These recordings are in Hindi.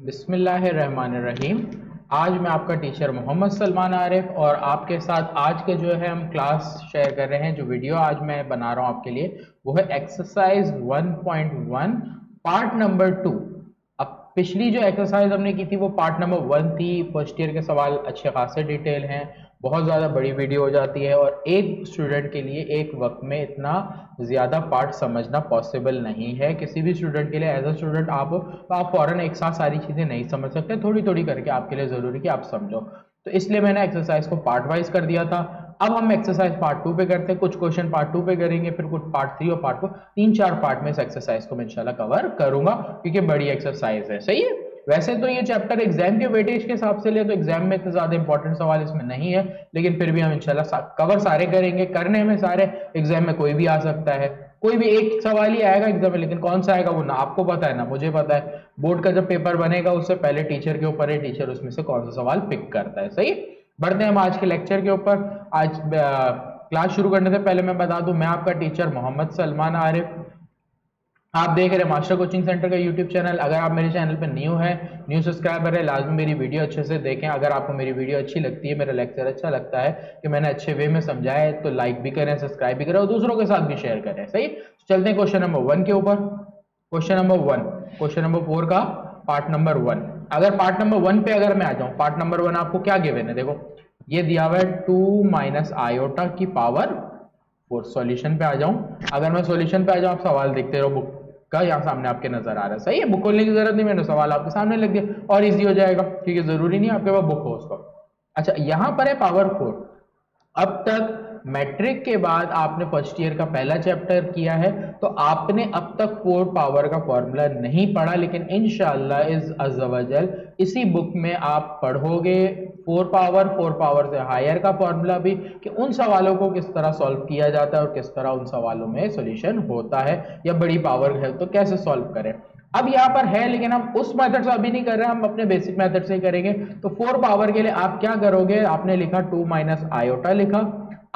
बिस्मिल्लाहिर्रहमानिर्रहीम। आज मैं आपका टीचर मोहम्मद सलमान आरिफ और आपके साथ आज के जो है हम क्लास शेयर कर रहे हैं। जो वीडियो आज मैं बना रहा हूं आपके लिए वो है एक्सरसाइज 1.1 पार्ट नंबर 2। अब पिछली जो एक्सरसाइज हमने की थी वो पार्ट नंबर 1 थी। फर्स्ट ईयर के सवाल अच्छे खासे डिटेल हैं, बहुत ज़्यादा बड़ी वीडियो हो जाती है और एक स्टूडेंट के लिए एक वक्त में इतना ज़्यादा पार्ट समझना पॉसिबल नहीं है किसी भी स्टूडेंट के लिए। एज अ स्टूडेंट आप फ़ौरन एक साथ सारी चीज़ें नहीं समझ सकते, थोड़ी थोड़ी करके आपके लिए ज़रूरी कि आप समझो। तो इसलिए मैंने एक्सरसाइज को पार्ट वाइज कर दिया था। अब हम एक्सरसाइज पार्ट 2 पे करते हैं, कुछ क्वेश्चन पार्ट 2 पे करेंगे, फिर कुछ पार्ट 3 और पार्ट 4, 3-4 पार्ट में इस एक्सरसाइज को मैं इंशाल्लाह कवर करूंगा क्योंकि बड़ी एक्सरसाइज है। सही है। वैसे तो ये चैप्टर एग्जाम के वेटेज के हिसाब से ले तो एग्जाम में इतने ज्यादा इंपॉर्टेंट सवाल इसमें नहीं है, लेकिन फिर भी हम इंशाल्लाह कवर सारे करेंगे। करने में सारे, एग्जाम में कोई भी आ सकता है, कोई भी एक सवाल ही आएगा एग्जाम में, लेकिन कौन सा आएगा वो ना आपको पता है ना मुझे पता है। बोर्ड का जब पेपर बनेगा उससे पहले टीचर के ऊपर है, टीचर उसमें से कौन सा सवाल पिक करता है। सही। बढ़ते हैं हम आज के लेक्चर के ऊपर। आज क्लास शुरू करने से पहले मैं बता दूं, मैं आपका टीचर मोहम्मद सलमान आरिफ, आप देख रहे हैं मास्टर कोचिंग सेंटर का यूट्यूब चैनल। अगर आप मेरे चैनल पर न्यू है, न्यू सब्सक्राइबर है, लाजमी मेरी वीडियो अच्छे से देखें। अगर आपको मेरी वीडियो अच्छी लगती है, मेरा लेक्चर अच्छा लगता है कि मैंने अच्छे वे में समझाया है, तो लाइक भी करें, सब्सक्राइब भी करें और दूसरों के साथ भी शेयर करें। सही। चलते हैं क्वेश्चन नंबर 1 के ऊपर। क्वेश्चन नंबर 1 क्वेश्चन नंबर 4 का पार्ट नंबर 1। अगर पार्ट नंबर 1 पे अगर मैं आ जाऊं, पार्ट नंबर 1 आपको क्या गिवन है, देखो ये दिया हुआ है 2 माइनस आयोटा की पावर 4। सॉल्यूशन पे आ जाऊं, अगर मैं सॉल्यूशन पे आ जाऊं, आप सवाल देखते रहो, बुक का यहाँ सामने आपके नजर आ रहा है। सही है। बुक खोलने की जरूरत नहीं, मैंने सवाल आपके सामने लग दिया और इजी हो जाएगा क्योंकि जरूरी नहीं आपके पास बुक हो उसका। अच्छा, यहां पर है पावर 4। अब तक मैट्रिक के बाद आपने फर्स्ट ईयर का पहला चैप्टर किया है, तो आपने अब तक 4 पावर का फॉर्मूला नहीं पढ़ा, लेकिन इंशाअल्लाह इज अज़्ज़वजल इसी बुक में आप पढ़ोगे 4 पावर से हायर का फॉर्मूला भी, कि उन सवालों को किस तरह सॉल्व किया जाता है और किस तरह उन सवालों में सॉल्यूशन होता है, या बड़ी पावर है तो कैसे सॉल्व करें। अब यहाँ पर है, लेकिन हम उस मेथड से अभी नहीं कर रहे हैं, हम अपने बेसिक मेथड से ही करेंगे। तो 4 पावर के लिए आप क्या करोगे, आपने लिखा 2 माइनस आयोटा लिखा,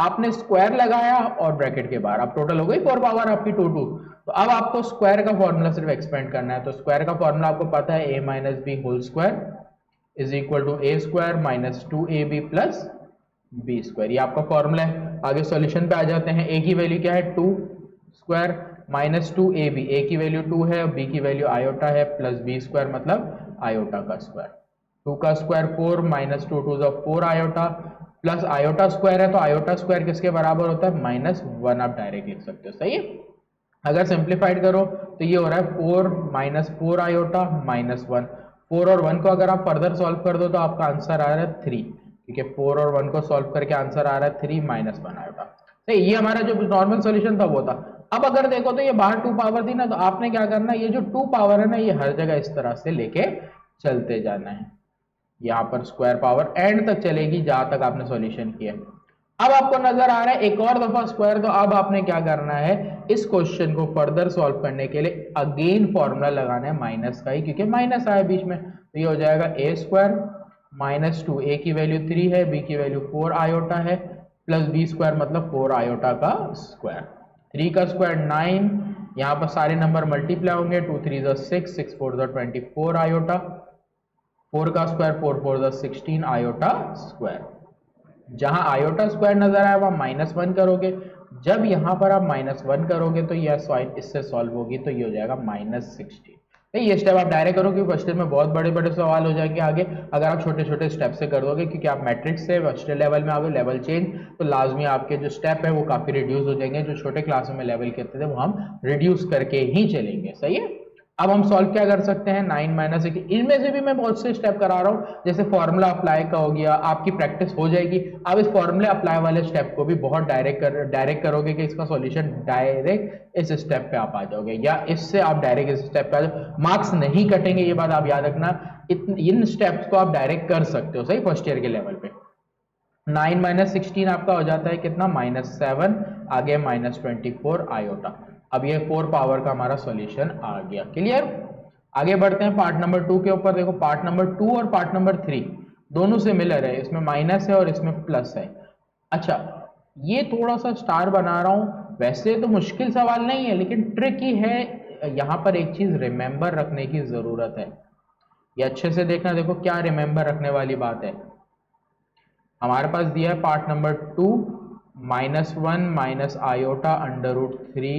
आपने स्क्वायर लगाया और ब्रैकेट के बाहर, अब टोटल हो गई 4 पावर आपकी 2 तो अब आपको स्क्वायर का फॉर्मूला सिर्फ एक्सपेंड करना है। तो स्क्वायर का फॉर्मूला आपको पता है, a minus B whole square is equal to A square minus 2ab plus B square. ये आपका फॉर्मूला है। आगे सॉल्यूशन पे आ जाते हैं। a की वैल्यू क्या है 2 स्क्वायर माइनस 2ab, a की वैल्यू 2 है, b की वैल्यू आयोटा है, प्लस बी स्क्वायर मतलब आयोटा का स्क्वायर। 2 का square 4 minus 2 2 4 iota, plus iota square है तो आयोटा स्क्वायर किसके बराबर होता है, -1। आप डायरेक्ट लिख सकते हो। सही है। अगर सिंप्लीफाइड करो तो ये हो रहा है 4 माइनस 4 आयोटा माइनस 1। 4 और 1 को अगर आप फर्दर सॉल्व कर दो तो आपका आंसर आ रहा है 3, क्योंकि 4 और 1 को सॉल्व करके आंसर आ रहा है 3 माइनस 1 आयोटा। सही। ये हमारा जो नॉर्मल सॉल्यूशन था वो था। अब अगर देखो तो ये बाहर 2 पावर थी ना, तो आपने क्या करना है, ये जो 2 पावर है ना, ये हर जगह इस तरह से लेके चलते जाना है। यहाँ पर स्क्वायर पावर एंड तक चलेगी जहां तक आपने सॉल्यूशन किया। अब आपको नजर आ रहा है एक और दफा स्क्वायर, तो अब आपने क्या करना है, इस क्वेश्चन को फर्दर सॉल्व करने के लिए अगेन फॉर्मूला लगाना है माइनस का ही, क्योंकि माइनस आया बीच में। तो ये हो जाएगा ए स्क्वायर माइनस 2, ए की वैल्यू 3 है, बी की वैल्यू 4 आयोटा है, प्लस बी स्क्वायर मतलब 4 आयोटा का स्क्वायर। 3 का स्क्वायर 9, यहाँ पर सारे नंबर मल्टीप्लाई होंगे, 2 3 6, 6 4 24 आयोटा, 4 का स्क्वायर 4 4 16 आयोटा स्क्वायर। जहां आयोटा स्क्वायर नजर आया वहां -1 करोगे, जब यहां पर आप -1 करोगे तो यह इससे सॉल्व होगी, तो ये हो जाएगा -16। ये स्टेप आप डायरेक्ट करोगे, फर्स्ट स्टेप में बहुत बड़े बड़े सवाल हो जाएंगे आगे। अगर आप छोटे छोटे स्टेप से कर दोगे, क्योंकि आप मैट्रिक्स से फर्स्ट लेवल में आओगे, लेवल चेंज, तो लाजमी आपके जो स्टेप है वो काफी रिड्यूस हो जाएंगे। जो छोटे क्लासों में लेवल कहते थे वो हम रिड्यूस करके ही चलेंगे। सही है। अब हम सॉल्व क्या कर सकते हैं, 9 माइनस 1, इनमें से भी मैं बहुत से स्टेप करा रहा हूं, जैसे फॉर्मूला अप्लाई का हो गया, आपकी प्रैक्टिस हो जाएगी। आप इस फॉर्मूला अप्लाई वाले स्टेप को भी बहुत डायरेक्ट करोगे कि इसका सॉल्यूशन डायरेक्ट इस स्टेप पे आप आ जाओगे, या इससे आप डायरेक्ट इस स्टेप पे आ जाओ। मार्क्स नहीं कटेंगे, ये बात आप याद रखना। इन स्टेप्स को आप डायरेक्ट कर सकते हो। सही। फर्स्ट ईयर के लेवल पे 9 माइनस 16 आपका हो जाता है कितना, -7, आगे -24 आयोटा। अब ये 4 पावर का हमारा सॉल्यूशन आ गया। क्लियर। आगे बढ़ते हैं पार्ट नंबर 2 के ऊपर। देखो पार्ट नंबर 2 और पार्ट नंबर 3 दोनों सिमिलर है, इसमें माइनस है और इसमें प्लस है। अच्छा, ये थोड़ा सा स्टार बना रहा हूं, वैसे तो मुश्किल सवाल नहीं है लेकिन ट्रिकी है। यहां पर एक चीज रिमेंबर रखने की जरूरत है, ये अच्छे से देखना, देखो क्या रिमेंबर रखने वाली बात है। हमारे पास दिया है part number 2 -1 minus iota under root 3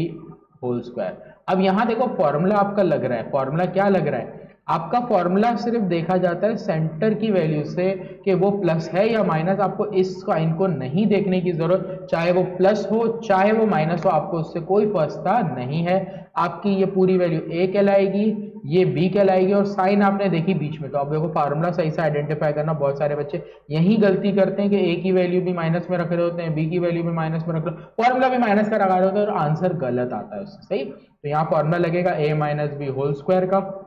whole square. अब यहां देखो फॉर्मूला आपका लग रहा है, फॉर्मूला क्या लग रहा है आपका, फॉर्मूला सिर्फ देखा जाता है सेंटर की वैल्यू से कि वो प्लस है या माइनस। आपको इस साइन को नहीं देखने की जरूरत, चाहे वो प्लस हो चाहे वो माइनस हो, आपको उससे कोई फर्स्ता नहीं है। आपकी ये पूरी वैल्यू ए कहलाएगी, ये बी कहलाएगी, और साइन आपने देखी बीच में। तो अब देखो फार्मूला सही से आइडेंटिफाई करना, बहुत सारे बच्चे यही गलती करते हैं कि ए की वैल्यू भी माइनस में रख रहे होते हैं, बी की वैल्यू भी माइनस में रख रहे हो, फॉर्मूला भी माइनस का लगा रहे होते हैं और आंसर गलत आता है उससे। सही, तो यहाँ फॉर्मूला लगेगा A minus B whole square का,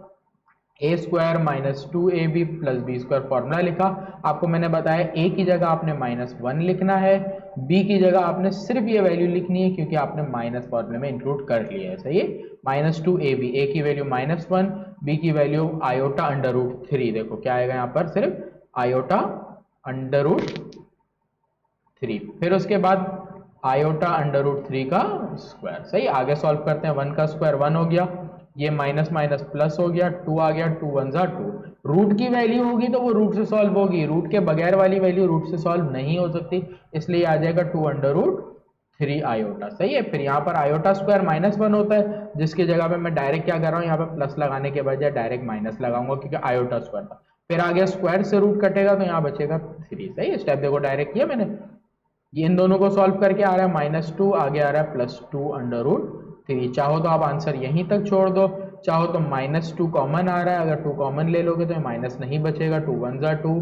A square minus 2ab plus B square. Formula लिखा, आपको मैंने बताया ए की जगह आपने -1 लिखना है, बी की जगह आपने सिर्फ ये वैल्यू लिखनी है क्योंकि आपने माइनस फॉर्मूले में इंक्लूड कर लिया है। सही है, -2ab, ए की वैल्यू -1, बी की वैल्यू आयोटा अंडर रूट 3। देखो क्या आएगा यहाँ पर, सिर्फ आयोटा अंडर रूट 3, फिर उसके बाद आयोटा अंडर रूट 3 का स्क्वायर। सही, आगे सॉल्व करते हैं। 1 का स्क्वायर 1 हो गया, ये माइनस माइनस प्लस हो गया, 2 आ गया, 2 1 जा 2। रूट की वैल्यू होगी तो वो रूट से सॉल्व होगी, रूट के बगैर वाली वैल्यू रूट से सॉल्व नहीं हो सकती, इसलिए आ जाएगा 2 अंडर रूट 3 आयोटा। सही है, फिर यहाँ पर आयोटा स्क्वायर -1 होता है, जिसकी जगह पे मैं डायरेक्ट क्या कर रहा हूँ, यहाँ पे प्लस लगाने के बजाय डायरेक्ट माइनस लगाऊंगा क्योंकि आयोटा स्क्वायर था। फिर आगे स्क्वायर से रूट कटेगा तो यहाँ बचेगा 3। सही है, स्टेप देखो डायरेक्ट किया मैंने। ये इन दोनों को सॉल्व करके आ रहा है -2, आगे आ रहा है +2 अंडर रूट 3। चाहो तो आप आंसर यहीं तक छोड़ दो, चाहो तो -2 कॉमन आ रहा है, अगर 2 कॉमन ले लोगे तो माइनस नहीं बचेगा, 2 1 जा 2।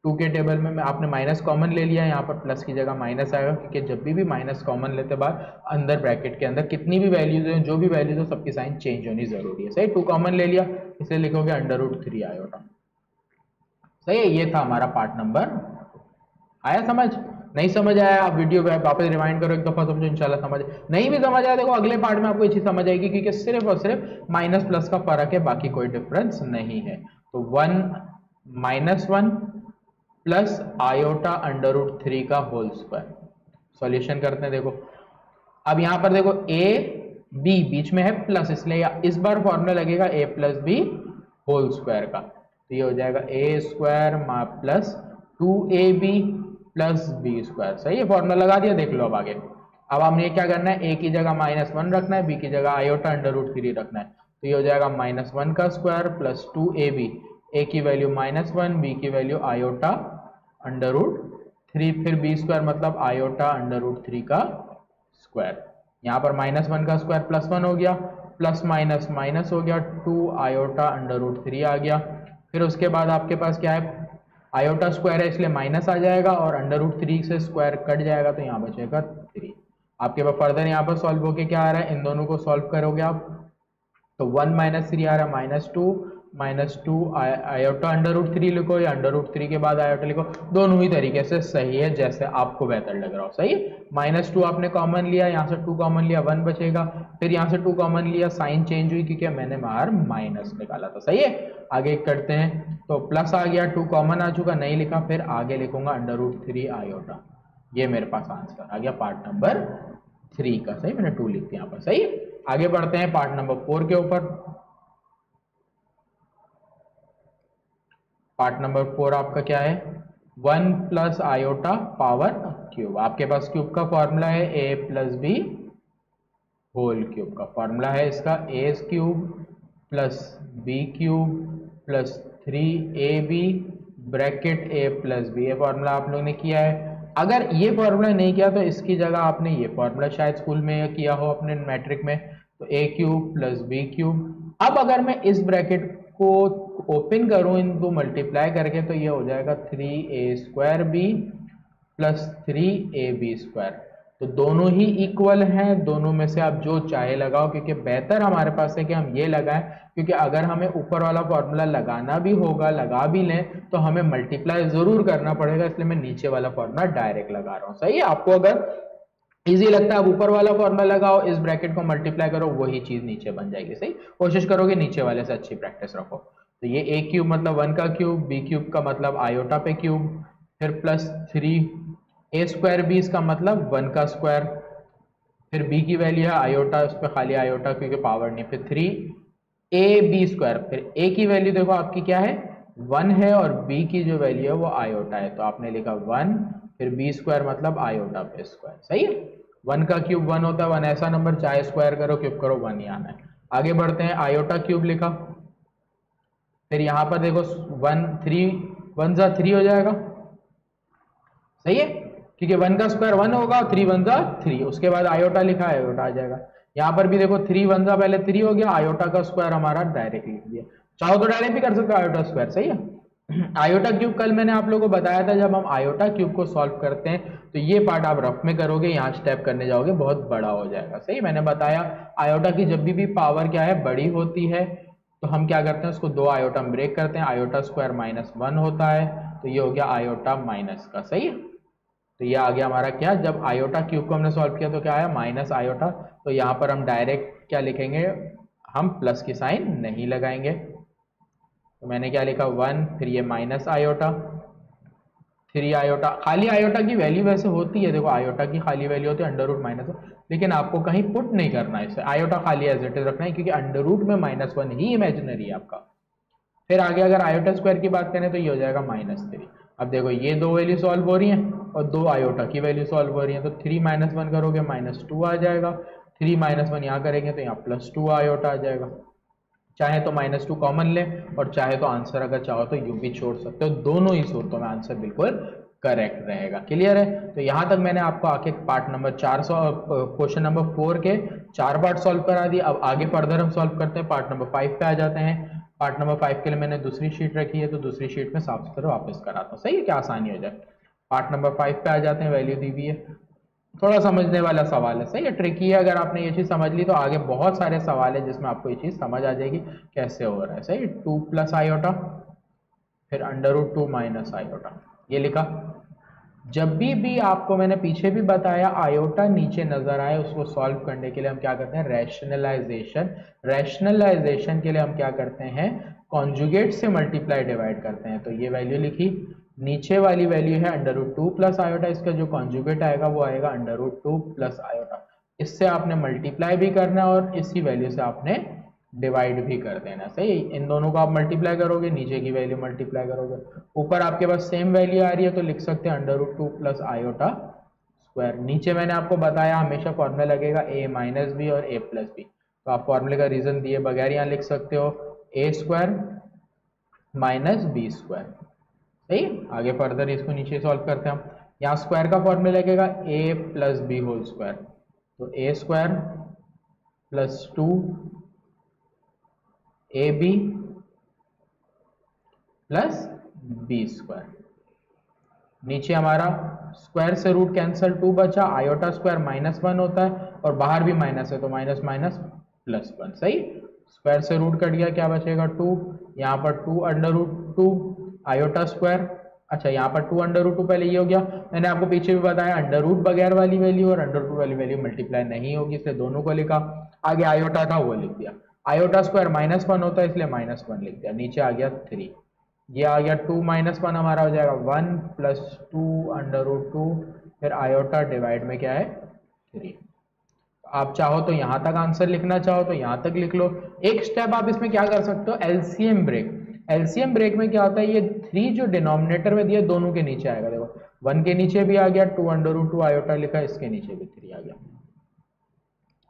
2 के टेबल में आपने माइनस कॉमन ले लिया, यहाँ पर प्लस की जगह माइनस आएगा क्योंकि जब भी माइनस कॉमन लेते बाद अंदर ब्रैकेट के अंदर कितनी भी वैल्यूज हो, जो भी वैल्यूज हो, सबकी साइन चेंज होनी जरूरी है। सही, 2 कॉमन ले लिया, इसलिए लिखोगे अंडर रूट 3 आयोटा। सही है, ये था हमारा पार्ट नंबर। आया समझ? नहीं समझ आया आप वीडियो पे वापस रिवाइंड करो, एक दफा समझो, इंशाल्लाह समझ। नहीं भी समझ आया देखो अगले पार्ट में आपको ये चीज समझ आएगी क्योंकि सिर्फ और सिर्फ माइनस प्लस का फर्क है, बाकी कोई डिफरेंस नहीं है। तो 1 -1 प्लस आयोटा अंडर रूट 3 का होल स्क्वायर। सॉल्यूशन करते हैं, देखो अब यहां पर देखो ए बी बीच में है प्लस, इसलिए इस बार फॉर्मूला लगेगा a plus B whole square का। तो ये हो जाएगा A square plus 2ab plus B square. सही है, फॉर्मूला लगा दिया, देख लो अब आगे। अब हमने क्या करना है, ए की जगह -1 रखना है, बी की जगह आयोटा अंडर रूट 3 रखना है। तो ये हो जाएगा -1 का स्क्वायर प्लस 2ab, ए की वैल्यू -1, बी की वैल्यू आयोटा अंडर रूट 3, फिर बी स्क्वायर मतलब आयोटा अंडर रूट 3 का स्क्वायर। यहाँ पर -1 का स्क्वायर +1 हो गया, प्लस माइनस माइनस हो गया, 2 आयोटा अंडर रूट 3 आ गया। फिर उसके बाद आपके पास क्या है, आयोटा स्क्वायर है इसलिए माइनस आ जाएगा और अंडर रूट 3 से स्क्वायर कट जाएगा तो यहाँ बचेगा 3। आपके पास फर्दर यहाँ पर सॉल्व होके क्या आ रहा है, इन दोनों को सॉल्व करोगे आप तो 1 - 3 आ रहा है, -2 आयोटा अंडर रूट 3 लिखो या अंडर रूट 3 के बाद आयोटा लिखो, दोनों ही तरीके से सही है जैसे आपको बेहतर लग रहा हो। सही है, -2 आपने कॉमन लिया, यहाँ से 2 कॉमन लिया, 1 बचेगा, फिर यहाँ से 2 कॉमन लिया, साइन चेंज हुई क्योंकि मैंने बाहर माइनस निकाला था। सही है, आगे करते हैं, तो प्लस आ गया, 2 कॉमन आ चुका, नहीं लिखा, फिर आगे लिखूंगा अंडर रूट 3 आयोटा। ये मेरे पास आंसर आ गया पार्ट नंबर 3 का। सही, मैंने 2 लिख दिया यहाँ पर। सही, आगे बढ़ते हैं पार्ट नंबर 4 के ऊपर। पार्ट नंबर 4 आपका क्या है, 1 प्लस आयोटा पावर क्यूब। आपके पास क्यूब का फॉर्मूला है a plus B whole cube का फॉर्मूला है इसका, A cube plus B cube plus 3ab bracket a plus B. ये फॉर्मूला आप लोगों ने किया है। अगर ये फॉर्मूला नहीं किया तो इसकी जगह आपने ये फॉर्मूला शायद स्कूल में किया हो अपने मैट्रिक में, तो a cube plus B cube. अब अगर मैं इस ब्रैकेट को ओपन करूं इनको मल्टीप्लाई करके तो ये हो जाएगा 3a² b plus 3ab square. तो दोनों ही इक्वल हैं, दोनों में से आप जो चाहे लगाओ, क्योंकि बेहतर हमारे पास है कि हम ये लगाएं, क्योंकि अगर हमें ऊपर वाला फॉर्मूला लगाना भी होगा, लगा भी लें तो हमें मल्टीप्लाई जरूर करना पड़ेगा, इसलिए मैं नीचे वाला फॉर्मूला डायरेक्ट लगा रहा हूं। सही है, आपको अगर इजी लगता है आप ऊपर वाला फॉर्मूला लगाओ, इस ब्रैकेट को मल्टीप्लाई करो, वही चीज नीचे बन जाएगी। सही, कोशिश करोगे नीचे वाले से अच्छी प्रैक्टिस रखो। तो ये a क्यूब मतलब 1 का क्यूब, b क्यूब का मतलब आयोटा पे क्यूब, फिर प्लस 3a² b इसका मतलब 1 का स्क्वायर, फिर b की वैल्यू है आयोटा, उस पर खाली आयोटा क्योंकि पावर नहीं, फिर 3 ए बी स्क्वायर, फिर ए की वैल्यू देखो आपकी क्या है 1 है और बी की जो वैल्यू है वो आयोटा है, तो आपने लिखा 1 फिर बी स्क्वायर मतलब आयोटा पे स्क्वायर। सही है, 1 का क्यूब 1 होता है, 1 ऐसा नंबर चाहे स्क्वायर करो क्यूब करो 1 ही आना है। आगे बढ़ते हैं, आयोटा क्यूब लिखा, फिर यहां पर देखो 1 3 1 जा 3 हो जाएगा। सही है, क्योंकि 1 का स्क्वायर 1 होगा, 3 1 जा 3, उसके बाद आयोटा लिखा है आयोटा आ जाएगा। यहाँ पर भी देखो 3 1 जा पहले 3 हो गया, आयोटा का स्क्वायर हमारा डायरेक्ट लिख दिया, चाहो तो डायरेक्ट भी कर सकते हो आयोटा स्क्वायर। सही है, आयोटा क्यूब कल मैंने आप लोगों को बताया था, जब हम आयोटा क्यूब को सॉल्व करते हैं तो ये पार्ट आप रफ में करोगे, यहाँ स्टेप करने जाओगे बहुत बड़ा हो जाएगा। सही, मैंने बताया आयोटा की जब भी पावर क्या है बड़ी होती है तो हम क्या करते हैं उसको दो आयोटा में ब्रेक करते हैं, आयोटा स्क्वायर -1 होता है, तो ये हो गया आयोटा माइनस का। सही है, तो ये आ गया हमारा क्या, जब आयोटा क्यूब को हमने सॉल्व किया तो क्या आया माइनस आयोटा, तो यहाँ पर हम डायरेक्ट क्या लिखेंगे, हम प्लस की साइन नहीं लगाएंगे, तो मैंने क्या लिखा 1 फिर ये माइनस आयोटा 3 आयोटा। खाली आयोटा की वैल्यू वैसे होती है, देखो आयोटा की खाली वैल्यू होती है अंडर रूट माइनस, लेकिन आपको कहीं पुट नहीं करना है इसे, आयोटा खाली एज इट इज रखना है, क्योंकि अंडर रूट में -1 ही इमेजिनरी है आपका। फिर आगे अगर आयोटा स्क्वायर की बात करें तो ये हो जाएगा -3। अब देखो ये दो वैल्यू सॉल्व हो रही हैं और दो आयोटा की वैल्यू सॉल्व हो रही है, तो 3 -1 करोगे -2 आ जाएगा, 3 -1 यहाँ करेंगे तो यहाँ +2 आयोटा आ जाएगा। चाहे तो -2 कॉमन ले और चाहे तो आंसर अगर चाहो तो यू भी छोड़ सकते हो, दोनों ही सूरतों में आंसर बिल्कुल करेक्ट रहेगा। क्लियर है, तो यहाँ तक मैंने आपको आके पार्ट नंबर 400 क्वेश्चन नंबर 4 के 4 पार्ट सॉल्व करा दिए। अब आगे फर्दर हम सॉल्व करते हैं, पार्ट नंबर 5 पे आ जाते हैं। पार्ट नंबर 5 के लिए मैंने दूसरी शीट रखी है, तो दूसरी शीट में साफ सुथरा वापस कराता हूँ। सही है, क्या आसानी हो जाए। पार्ट नंबर 5 पे आ जाते हैं, वैल्यू दी हुई है, थोड़ा समझने वाला सवाल है। सही है, ट्रिकी है, अगर आपने ये चीज समझ ली तो आगे बहुत सारे सवाल है जिसमें आपको ये चीज समझ आ जाएगी कैसे हो रहा है। सही, 2 + आयोटा फिर √2 - आयोटा, ये लिखा। जब भी आपको मैंने पीछे भी बताया आयोटा नीचे नजर आए उसको सॉल्व करने के लिए हम क्या करते हैं, रैशनलाइजेशन। रैशनलाइजेशन के लिए हम क्या करते हैं, कॉन्जुगेट से मल्टीप्लाई डिवाइड करते हैं। तो ये वैल्यू लिखी, नीचे वाली वैल्यू है √2 + आयोटा, इसका जो कॉन्जुगेट आएगा वो आएगा √2 + आयोटा। इससे आपने मल्टीप्लाई भी करना है और इसी वैल्यू से आपने डिवाइड भी कर देना। सही, इन दोनों को आप मल्टीप्लाई करोगे, नीचे की वैल्यू मल्टीप्लाई करोगे, ऊपर आपके पास सेम वैल्यू आ रही है तो लिख सकते हैं √2 + आयोटा स्क्वायर। नीचे मैंने आपको बताया हमेशा फॉर्मूला लगेगा a - b और a + b, तो आप फॉर्मूले का रीजन दिए बगैर यहाँ लिख सकते हो a² - b स्क्वायर। सही, आगे फर्दर इसको नीचे सॉल्व करते हैं हम। यहाँ स्क्वायर का फॉर्मूला लगेगा a + b होल स्क्वायर, तो a² + 2 ab + b स्क्वायर। नीचे हमारा स्क्वायर से रूट कैंसिल, 2 बचा, आयोटा स्क्वायर -1 होता है और बाहर भी माइनस है तो माइनस माइनस +1। सही, स्क्वायर से रूट कट गया, क्या बचेगा 2, यहाँ पर 2 √2 आयोटा स्क्वायर। अच्छा, यहाँ पर 2 √2 पहले ये हो गया, मैंने आपको पीछे भी बताया अंडर रूट बगैर वाली वैल्यू और अंडर रूट वाली वैल्यू मल्टीप्लाई नहीं होगी, इसलिए दोनों को लिखा। आगे आयोटा था वो लिख दिया, आयोटा स्क्वायर -1 होता है इसलिए -1 लिख दिया। नीचे आ गया 3, ये आ गया 2 - 1 हमारा हो जाएगा 1 + 2 √2 फिर आयोटा डिवाइड में क्या है 3। आप चाहो तो यहां तक आंसर लिखना चाहो तो यहां तक लिख लो। एक स्टेप आप इसमें क्या कर सकते हो, एलसीएम ब्रेक। एलसीएम ब्रेक में क्या होता है, ये 3 जो डिनोमिनेटर में दिया दोनों के नीचे आएगा। देखो 1 के नीचे भी आ गया 2 √2 आयोटा लिखा, इसके नीचे भी 3 आ गया।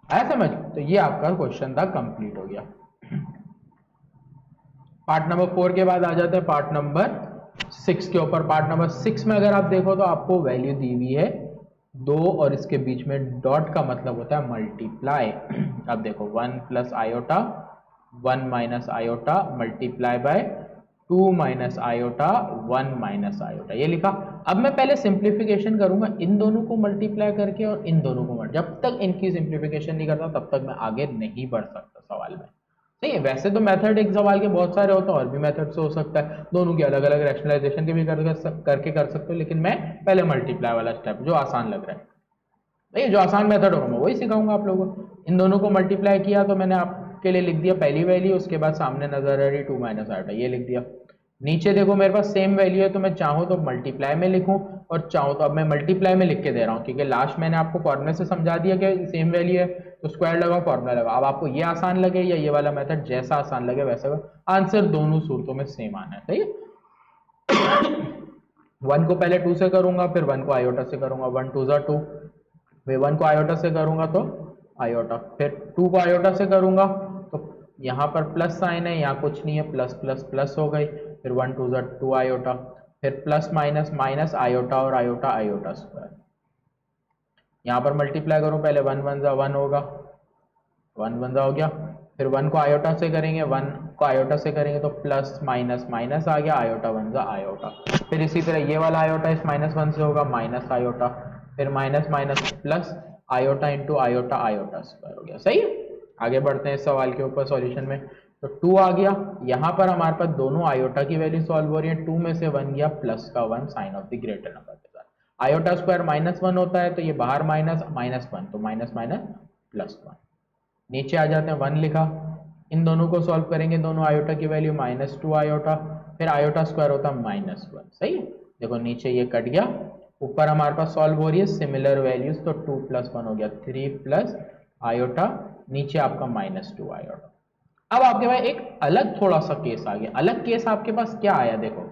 आया समझ, तो ये आपका क्वेश्चन था, कंप्लीट हो गया। पार्ट नंबर 4 के बाद आ जाते हैं पार्ट नंबर 6 के ऊपर। पार्ट नंबर 6 में अगर आप देखो तो आपको वैल्यू दी हुई है 2 और इसके बीच में डॉट का मतलब होता है मल्टीप्लाई। अब देखो 1 + iota 1 - iota multiply by 2 - iota 1 - iota, ये लिखा। अब मैं पहले सिंप्लीफिकेशन करूंगा इन दोनों को मल्टीप्लाई करके और इन दोनों को, जब तक इनकी सिंप्लीफिकेशन नहीं करता तब तक मैं आगे नहीं बढ़ सकता सवाल में। सही है, वैसे तो मेथड एक सवाल के बहुत सारे होते हैं, और भी मेथड से हो सकता है, दोनों की अलग अलग रैशनलाइजेशन के भी करके कर सकते हो, लेकिन मैं पहले मल्टीप्लाई वाला स्टेप जो आसान लग रहा है, नहीं जो आसान मेथड होगा मैं वही सिखाऊंगा आप लोगों को। इन दोनों को मल्टीप्लाई किया तो मैंने आपके लिए लिख दिया पहली वैल्यू, उसके बाद सामने नजर आ रही 2 - आयोटा, ये लिख दिया। नीचे देखो मेरे पास सेम वैल्यू है तो मैं चाहूँ तो मल्टीप्लाई में लिखूं और चाहूँ तो, अब मैं मल्टीप्लाई में लिख के दे रहा हूँ क्योंकि लास्ट मैंने आपको फॉर्मूले से समझा दिया कि सेम वैल्यू है, तो स्क्वायर लगाओ, फॉर्मूला लगाओ। अब आपको ये आसान लगे या ये वाला मेथड, जैसा आसान लगे वैसा करो, आंसर दोनों सूरतों में सेम आना है, सही है। 1 को पहले 2 से करूंगा, फिर 1 को आयोटा से करूंगा, 1 2 जा 2, फिर 1 को आयोटा से करूंगा तो आयोटा, फिर 2 को आयोटा से करूंगा तो यहाँ पर प्लस साइन है, यहाँ कुछ नहीं है, प्लस प्लस प्लस हो गई, फिर 1 2 जा 2 आयोटा, फिर प्लस माइनस माइनस आयोटा और आयोटा आयोटा स्क्वायर। यहाँ पर मल्टीप्लाई करूं, पहले 1 1 जा 1 होगा, 1 1 जा हो गया, फिर 1 को आयोटा से करेंगे, 1 को आयोटा से करेंगे तो प्लस माइनस माइनस आ गया, आयोटा 1 जा आयोटा। फिर इसी तरह ये वाला आयोटा इस -1 से होगा, माइनस आयोटा, फिर minus minus plus iota into iota iota square हो गया, सही है। आगे बढ़ते हैं इस सवाल के ऊपर सॉल्यूशन में। तो 2 आ गया, यहाँ पर हमारे पास दोनों आयोटा की वैल्यू सॉल्व हो रही है, 2 में से 1 गया, प्लस का 1 sign of the greater number के साथ। आयोटा स्क्वायर -1 होता है तो ये बाहर माइनस माइनस 1, तो माइनस माइनस प्लस 1। नीचे आ जाते हैं, 1 लिखा, इन दोनों को सॉल्व करेंगे, दोनों आयोटा की वैल्यू -2 आयोटा, फिर आयोटा स्क्वायर होता है -1, सही है। देखो नीचे ये कट गया, ऊपर हमारे पास सॉल्व हो रही है सिमिलर वैल्यूज, तो 2 + 1 हो गया 3 प्लस आयोटा, नीचे आपका -2 आयोटा। अब आपके पास एक अलग थोड़ा सा केस आ गया। अलग केस आपके पास क्या आया, देखो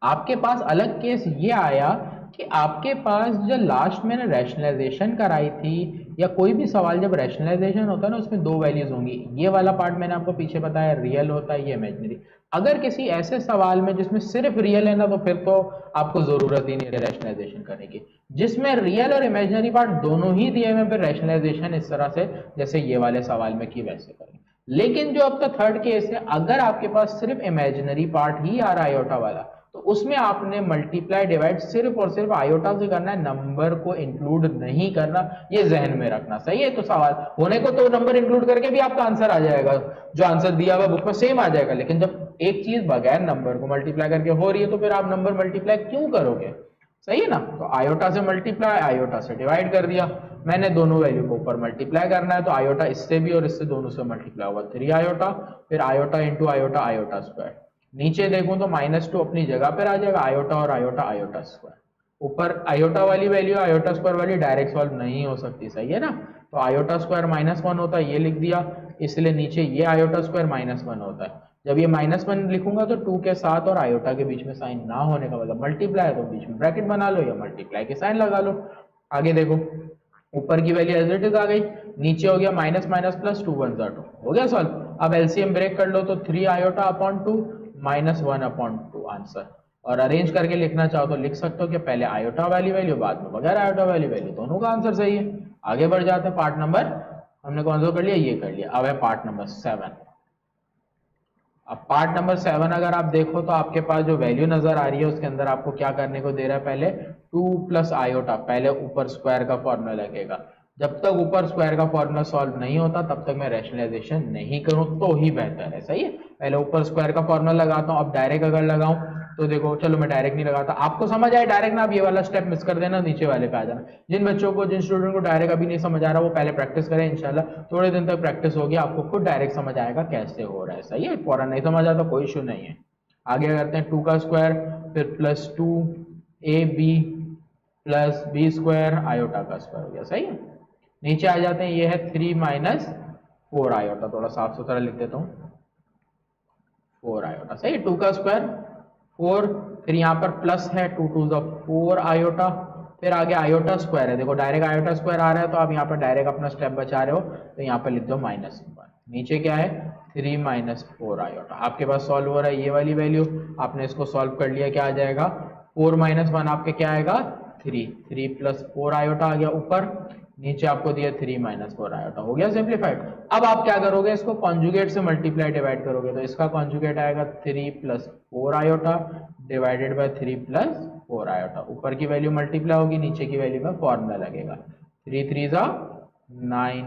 आपके पास अलग केस ये आया कि आपके पास जो लास्ट में रैशनलाइजेशन कराई थी, या कोई भी सवाल जब रैशनलाइजेशन होता है ना, उसमें दो वैल्यूज होंगी। ये वाला पार्ट मैंने आपको पीछे बताया रियल होता है, ये इमेजिनरी। अगर किसी ऐसे सवाल में जिसमें सिर्फ रियल है ना, तो फिर तो आपको जरूरत ही नहीं है रैशनलाइजेशन करने की। जिसमें रियल और इमेजिनरी पार्ट दोनों ही दिए हुए, फिर रैशनलाइजेशन इस तरह से जैसे ये वाले सवाल में की वैसे करेंगे। लेकिन जो अब तक थर्ड केस है, अगर आपके पास सिर्फ इमेजिनरी पार्ट ही आ रहा है आयोटा वाला, तो उसमें आपने मल्टीप्लाई डिवाइड सिर्फ और सिर्फ आयोटा से करना है, नंबर को इंक्लूड नहीं करना, ये जहन में रखना, सही है। तो सवाल होने को तो नंबर इंक्लूड करके भी आपका आंसर आ जाएगा, जो आंसर दिया हुआ बुक में सेम आ जाएगा, लेकिन जब एक चीज बगैर नंबर को मल्टीप्लाई करके हो रही है तो फिर आप नंबर मल्टीप्लाई क्यों करोगे, सही है ना। तो आयोटा से मल्टीप्लाई, आयोटा से डिवाइड कर दिया, मैंने दोनों वैल्यू को ऊपर मल्टीप्लाई करना है, तो आयोटा इससे भी और इससे दोनों से मल्टीप्लाई होगा 3 आयोटा, फिर iota into iota iota square. नीचे देखूं तो -2 अपनी जगह पर आ जाएगा, आयोटा और आयोटा आयोटा स्क्वायर। ऊपर आयोटा वाली वैल्यू आयोटा स्क्वायर वाली डायरेक्ट सॉल्व नहीं हो सकती, सही है ना। तो आयोटा स्क्वायर -1 होता है, ये लिख दिया, इसलिए नीचे ये आयोटा स्क्वायर -1 होता है। जब ये -1 लिखूंगा तो 2 के साथ और आयोटा के बीच में साइन ना होने का मतलब मल्टीप्लाई है, तो बीच में ब्रैकेट बना लो या मल्टीप्लाई के साइन लगा लो। आगे देखो, ऊपर की वैल्यू एज इट इज आ गई, नीचे हो गया माइनस माइनस प्लस 2 1 2, हो गया सॉल्व। अब एलसीएम ब्रेक कर लो तो 3 आयोटा अपॉन 2 -1 अपॉन 2 आंसर। और अरेंज करके लिखना चाहो तो लिख सकते हो कि पहले आयोटा वाली वैल्यू बाद में बगैर आयोटा वाली वैल्यू, दोनों का आंसर सही है। आगे बढ़ जाते हैं, पार्ट नंबर हमने कौन सा कर लिया, ये कर लिया। अब है पार्ट नंबर 7। अब पार्ट नंबर 7 अगर आप देखो तो आपके पास जो वैल्यू नजर आ रही है उसके अंदर आपको क्या करने को दे रहा है, पहले 2 प्लस आयोटा, पहले ऊपर स्क्वायर का फॉर्मूला लगेगा। जब तक ऊपर स्क्वायर का फॉर्मूला सॉल्व नहीं होता तब तक मैं रैशनलाइजेशन नहीं करूं तो ही बेहतर है, सही है। पहले ऊपर स्क्वायर का फॉर्मूला लगाता हूं। अब डायरेक्ट अगर लगाऊं तो देखो, चलो मैं डायरेक्ट नहीं लगाता, आपको समझ आए डायरेक्ट ना, आप ये वाला स्टेप मिस कर देना, नीचे वाले पे आ जाना। जिन बच्चों को, जिन स्टूडेंट को डायरेक्ट अभी नहीं समझ आ रहा, वो पहले प्रैक्टिस करें, इंशाल्लाह थोड़े दिन तक प्रैक्टिस होगी, आपको खुद डायरेक्ट समझ आएगा कैसे हो रहा है, सही है। फौरन नहीं समझ आता कोई इशू नहीं है। आगे करते हैं 2 का स्क्वायर, फिर +2 AB plus B square iota का स्क्वायर हो गया, सही है। नीचे आ जाते हैं, ये है 3 - 4 आयोटा, थोड़ा साफ सुथरा लिख देता हूँ, 4 आयोटा, सही है। 2 का स्क्वायर 4, फिर यहाँ पर प्लस है 2 2 4 आयोटा, फिर आगे आयोटा स्क्वायर है। देखो डायरेक्ट आयोटा स्क्वायर आ रहा है तो आप यहाँ पर डायरेक्ट अपना स्टेप बचा रहे हो, तो यहाँ पर लिख दो -1। नीचे क्या है, 3 - 4 आयोटा। आपके पास सॉल्व हो रहा है ये वाली वैल्यू, आपने इसको सॉल्व कर लिया, क्या आ जाएगा, 4 - 1 आपके क्या आएगा, 3 + 4 आयोटा आ गया ऊपर, नीचे आपको दिया 3 - 4 आयोटा, हो गया सिंप्लीफाइड। अब आप क्या करोगे, इसको कॉन्जुगेट से मल्टीप्लाई डिवाइड करोगे, तो इसका कॉन्जुगेट आएगा 3 + 4 आयोटा डिवाइडेड बाय 3 + 4 आयोटा। ऊपर की वैल्यू मल्टीप्लाई होगी, नीचे की वैल्यू में फॉर्मूला लगेगा। 3 3 = 9,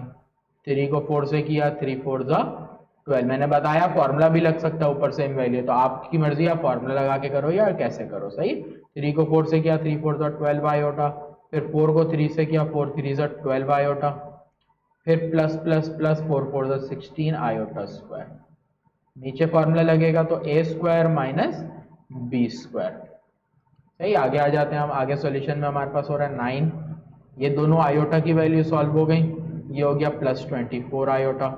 3 को 4 से किया, 3 4 = 12। मैंने बताया फॉर्मूला भी लग सकता है ऊपर सेम वैल्यू, तो आपकी मर्जी, आप फॉर्मूला लगा के करो या कैसे करो, सही। 3 को 4 से किया, 3 4 = 12 आयोटा, फिर 4 को 3 से किया, 4 3 = 12 आयोटा, फिर plus plus plus 4 4 = 16 iota square. नीचे फॉर्मूला लगेगा तो A स्क्वायर - B स्क्वायर, सही। आगे आ जाते हैं हम, आगे सॉल्यूशन में हमारे पास हो रहा है 9, ये दोनों आयोटा की वैल्यू सॉल्व हो गई। ये हो गया +24 आयोटा,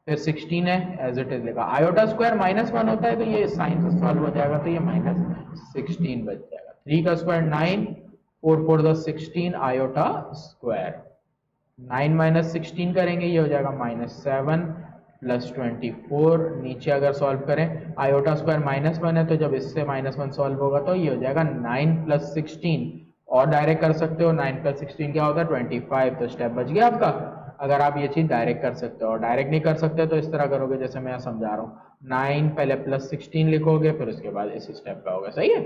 फिर 16 है एज इट इज लिखा, आयोटा स्क्वायर -1 होता है तो ये साइन से सॉल्व हो जाएगा, तो ये -16 बच जाएगा। 3 का square 9, 4 4 the 16 iota square, 9 minus 16 करेंगे ये हो जाएगा -7 +24, नीचे अगर सॉल्व करें आयोटा स्क्वायर -1 है तो जब इससे -1 सॉल्व होगा तो ये हो जाएगा 9 + 16, और डायरेक्ट कर सकते हो 9 + 16 क्या होता है 25, तो स्टेप बच गया आपका। अगर आप ये चीज डायरेक्ट कर सकते हो, और डायरेक्ट नहीं कर सकते तो इस तरह करोगे जैसे मैं समझा रहा हूँ, 9 पहले +16 लिखोगे फिर उसके बाद इस स्टेप का होगा, सही है।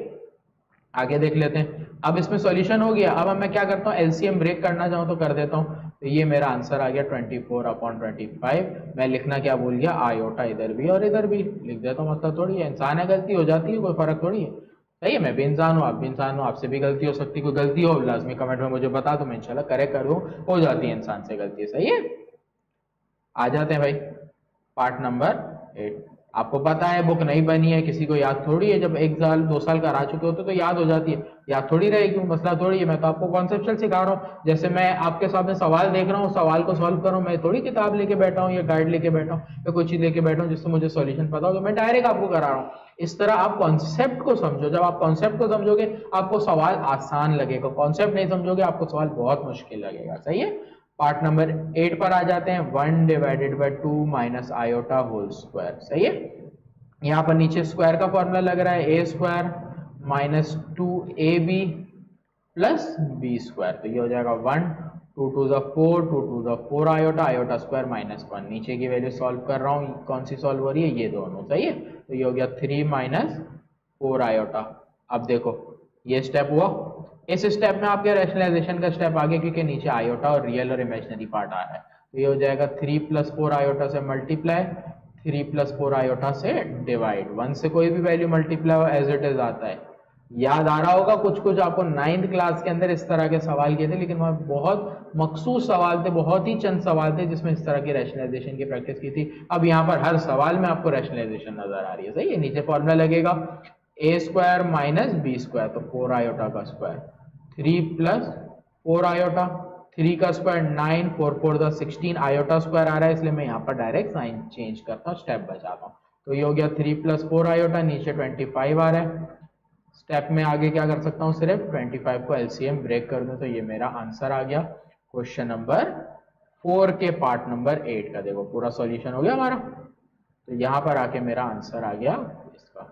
आगे देख लेते हैं। अब इसमें सॉल्यूशन हो गया, अब मैं क्या करता हूँ एलसीएम ब्रेक करना चाहूँ तो कर देता हूँ, तो ये मेरा आंसर आ गया 24/25। मैं लिखना क्या भूल गया, आयोटा इधर भी और इधर भी लिख देता हूँ, मतलब थोड़ी है, इंसान है, गलती हो जाती है, कोई फर्क थोड़ी है, सही है। मैं भी इंसान हूँ, आप भी इंसान हो, आपसे भी गलती हो सकती है, कोई गलती हो लाजमी कमेंट में मुझे बता दो, मैं इंशाल्लाह करेक्ट करूँ, हो जाती है इंसान से गलती, सही है। आ जाते हैं भाई पार्ट नंबर 8। आपको पता है बुक नहीं बनी है, किसी को याद थोड़ी है, जब 1 साल 2 साल कर आ चुके होते तो याद हो जाती है, याद थोड़ी रहेगी, मसला थोड़ी है। मैं तो आपको कॉन्सेप्चुअल सिखा रहा हूँ, जैसे मैं आपके सामने सवाल देख रहा हूँ, सवाल को सॉल्व कर रहा हूँ, मैं थोड़ी किताब लेके बैठा हूँ या गाइड लेके बैठा हूँ या कोई चीज लेके बैठा हूँ जिससे मुझे सॉल्यूशन पता हो, तो मैं डायरेक्ट आपको करा रहा हूँ। इस तरह आप कॉन्सेप्ट को समझो, जब आप कॉन्सेप्ट को समझोगे आपको सवाल आसान लगेगा, कॉन्सेप्ट नहीं समझोगे आपको सवाल बहुत मुश्किल लगेगा, सही है। पार्ट नंबर 8 पर आ जाते हैं, 1/2 माइनस आयोटा होल स्क्वायर, सही है। यहाँ पर नीचे स्क्वायर का फॉर्मूला लग रहा है, a square -2ab plus b square, तो ये हो जाएगा 1, 2 2 ज़ा 4, 2 2 ज़ा 4 आयोटा, आयोटा स्क्वायर -1, नीचे की वैल्यू सॉल्व कर रहा हूँ, कौन सी सॉल्व हो रही है, ये दोनों, सही है। तो ये हो गया 3 - 4 आयोटा। अब देखो ये स्टेप हुआ, इस स्टेप में आपके रैशनलाइजेशन का स्टेप आगे, क्योंकि नीचे आयोटा और रियल और इमेजिनरी पार्ट आ रहा है, तो ये हो जाएगा 3 + 4 आयोटा से मल्टीप्लाई, 3 + 4 आयोटा से डिवाइड, 1 से कोई भी वैल्यू मल्टीप्लाई हो एज इट इज आता है। याद आ रहा होगा कुछ कुछ आपको 9th क्लास के अंदर इस तरह के सवाल किए थे, लेकिन वह बहुत मखसूस सवाल थे, बहुत ही चंद सवाल थे जिसमें इस तरह की रैशनलाइजेशन की प्रैक्टिस की थी। अब यहाँ पर हर सवाल में आपको रैशनलाइजेशन नजर आ रही है, सही है। नीचे फॉर्मूला लगेगा a स्क्वायर - b स्क्वायर, तो 4 आयोटा का स्क्वायर, 3 + 4 आयोटा, 3 का स्क्वायर 9, 4 4 द 16 आयोटा स्क्वायर आ रहा है, इसलिए मैं यहाँ पर डायरेक्ट साइन चेंज करता हूँ, स्टेप बचाता हूँ, तो ये हो गया 3 + 4 आयोटा, नीचे 25 आ रहा है। स्टेप में आगे क्या कर सकता हूँ, सिर्फ 25 को एलसीएम ब्रेक कर दूं, तो ये मेरा आंसर आ गया क्वेश्चन नंबर 4 के पार्ट नंबर 8 का। देखो पूरा सॉल्यूशन हो गया हमारा, तो यहाँ पर आके मेरा आंसर आ गया इसका,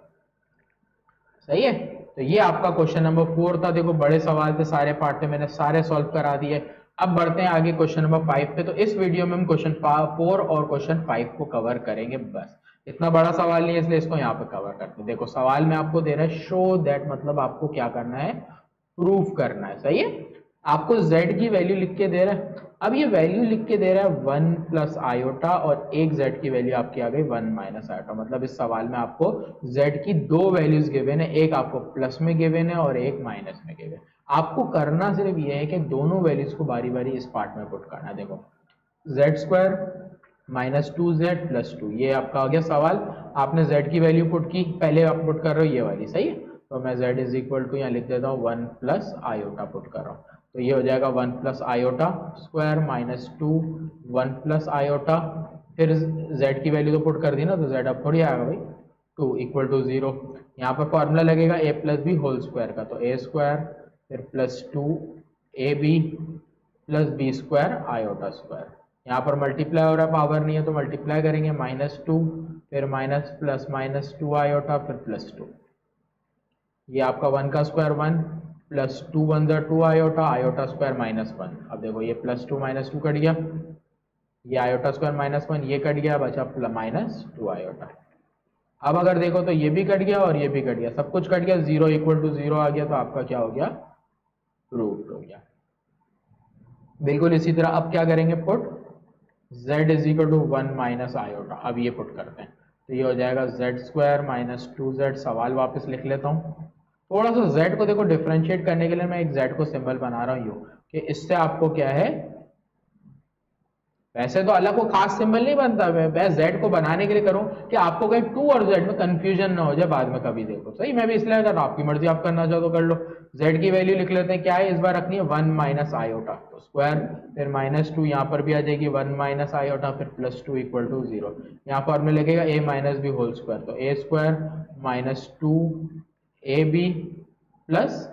सही है। तो ये आपका क्वेश्चन नंबर 4 था। देखो बड़े सवाल थे, सारे पार्ट थे, मैंने सारे सॉल्व करा दिए। अब बढ़ते हैं आगे क्वेश्चन नंबर 5 पे। तो इस वीडियो में हम क्वेश्चन 4 और क्वेश्चन 5 को कवर करेंगे, बस इतना बड़ा सवाल नहीं है इसलिए इसको यहाँ पे कवर करते हैं। देखो सवाल में आपको दे रहा है शो दैट, मतलब आपको क्या करना है, प्रूफ करना है, सही है। आपको z की वैल्यू लिख के दे रहा है, अब ये वैल्यू लिख के दे रहा है 1 + आयोटा, और एक z की वैल्यू आपकी आ गई 1 - आयोटा, मतलब इस सवाल में आपको z की 2 वैल्यूज गिवन है, एक आपको प्लस में गिवन है और एक माइनस में गिवन है। आपको करना सिर्फ ये है कि दोनों वैल्यूज को बारी बारी इस पार्ट में पुट करना है। देखो z² -2z + 2, ये आपका आ गया सवाल, आपने z की वैल्यू पुट की, पहले आप पुट कर रहे हो ये वाली, सही है। तो मैं z = यहाँ लिख देता हूँ 1 + आयोटा पुट कर रहा हूँ, तो ये हो जाएगा 1 + आयोटा स्क्वायर -2 1 + आयोटा, फिर z की वैल्यू तो पुट कर दी ना, तो z अब थोड़ी आएगा भाई, 2 = 0। यहाँ पर फॉर्मूला लगेगा a + b होल स्क्वायर का, तो a स्क्वायर फिर +2ab + b square iota square, यहाँ पर मल्टीप्लाई हो रहा है, पावर नहीं है तो मल्टीप्लाई करेंगे, -2 फिर -+-2 आयोटा फिर +2, ये आपका 1 का स्क्वायर 1 +2 1 ज़ा 2 आयोटा, आयोटा स्क्वायर -1। अब देखो ये +2 -2 कट गया, ये आयोटा स्क्वायर -1 ये कट गया, बचा -2 आयोटा। अब अगर देखो तो ये भी कट गया और ये भी कट गया, सब कुछ कट गया, 0 = 0 आ गया, तो आपका क्या हो गया, प्रूफ हो गया। बिल्कुल इसी तरह अब क्या करेंगे, पुट z = 1 - आयोटा, अब ये पुट करते हैं, तो ये हो जाएगा z² - 2z। सवाल वापस लिख लेता हूँ, थोड़ा सा z को देखो डिफरेंशिएट करने के लिए मैं एक z को सिंबल बना रहा हूँ यूं कि इससे आपको क्या है, वैसे तो अलग को खास सिंबल नहीं बनता, मैं z को बनाने के लिए करूं कि आपको कहीं 2 और z में कंफ्यूजन ना हो जाए बाद में कभी देखो। सही, मैं भी इसलिए कर रहा हूं, आपकी मर्जी, आप करना चाहो तो कर लो। z की वैल्यू लिख लेते हैं, क्या है इस बार रखनी है 1 माइनस आयोटा, तो स्क्वायर, फिर -2 यहाँ पर भी आ जाएगी 1 माइनस आयोटा, फिर +2 इक्वल टू 0। यहाँ पर में लगेगा a minus B whole square, तो a square minus 2 A B plus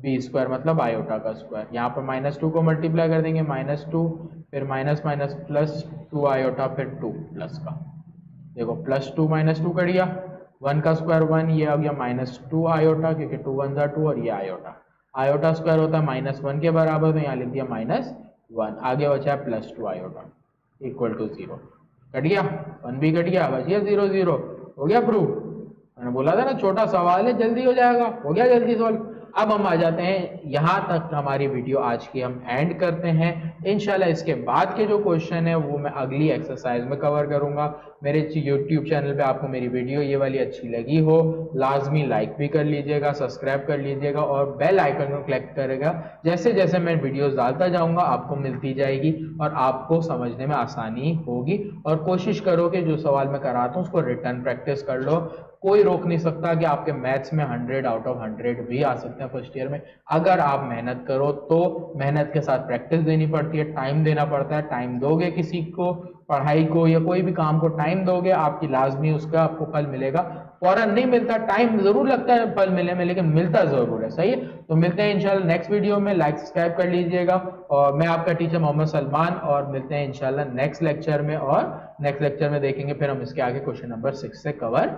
B square मतलब आयोटा का स्क्वायर। यहाँ पर -2 को मल्टीप्लाई कर देंगे, -2 फिर माइनस माइनस प्लस 2 आयोटा, फिर 2 प्लस का, देखो +2 -2 कट गया, 1 का स्क्वायर 1, ये आ गया -2 आयोटा, क्योंकि 2 1 जा 2 और ये आयोटा, आयोटा स्क्वायर होता है -1 के बराबर, तो यहाँ लिख दिया -1, आगे बचा है +2 आयोटा इक्वल टू 0। कट गया, 1 भी कट गया, बच गया 0 0। हो गया प्रूफ? मैंने बोला था ना छोटा सवाल है, जल्दी हो जाएगा। हो गया जल्दी सॉल्व। अब हम आ जाते हैं, यहाँ तक हमारी वीडियो आज की हम एंड करते हैं। इंशाल्लाह इसके बाद के जो क्वेश्चन है वो मैं अगली एक्सरसाइज में कवर करूंगा। मेरे यूट्यूब चैनल पे आपको मेरी वीडियो ये वाली अच्छी लगी हो, लाजमी लाइक भी कर लीजिएगा, सब्सक्राइब कर लीजिएगा और बेल आइकन को क्लिक करेगा। जैसे जैसे मैं वीडियोस डालता जाऊंगा आपको मिलती जाएगी और आपको समझने में आसानी होगी। और कोशिश करो कि जो सवाल मैं कराता हूँ उसको रिटर्न प्रैक्टिस कर लो। कोई रोक नहीं सकता कि आपके मैथ्स में 100 आउट ऑफ 100 भी आ सकते हैं फर्स्ट ईयर में, अगर आप मेहनत करो तो। मेहनत के साथ प्रैक्टिस देनी पड़ती है, टाइम देना पड़ता है। टाइम दोगे किसी को, पढ़ाई को या कोई भी काम को टाइम दोगे, आपकी लाजमी उसका आपको फल मिलेगा। फौरन नहीं मिलता, टाइम जरूर लगता है फल मिलने में, लेकिन मिलता जरूर है। सही है, तो मिलते हैं इंशाल्लाह नेक्स्ट वीडियो में। लाइक सब्सक्राइब कर लीजिएगा और मैं आपका टीचर मोहम्मद सलमान, और मिलते हैं इंशाल्लाह नेक्स्ट लेक्चर में। और नेक्स्ट लेक्चर में देखेंगे फिर हम इसके आगे क्वेश्चन नंबर 6 से कवर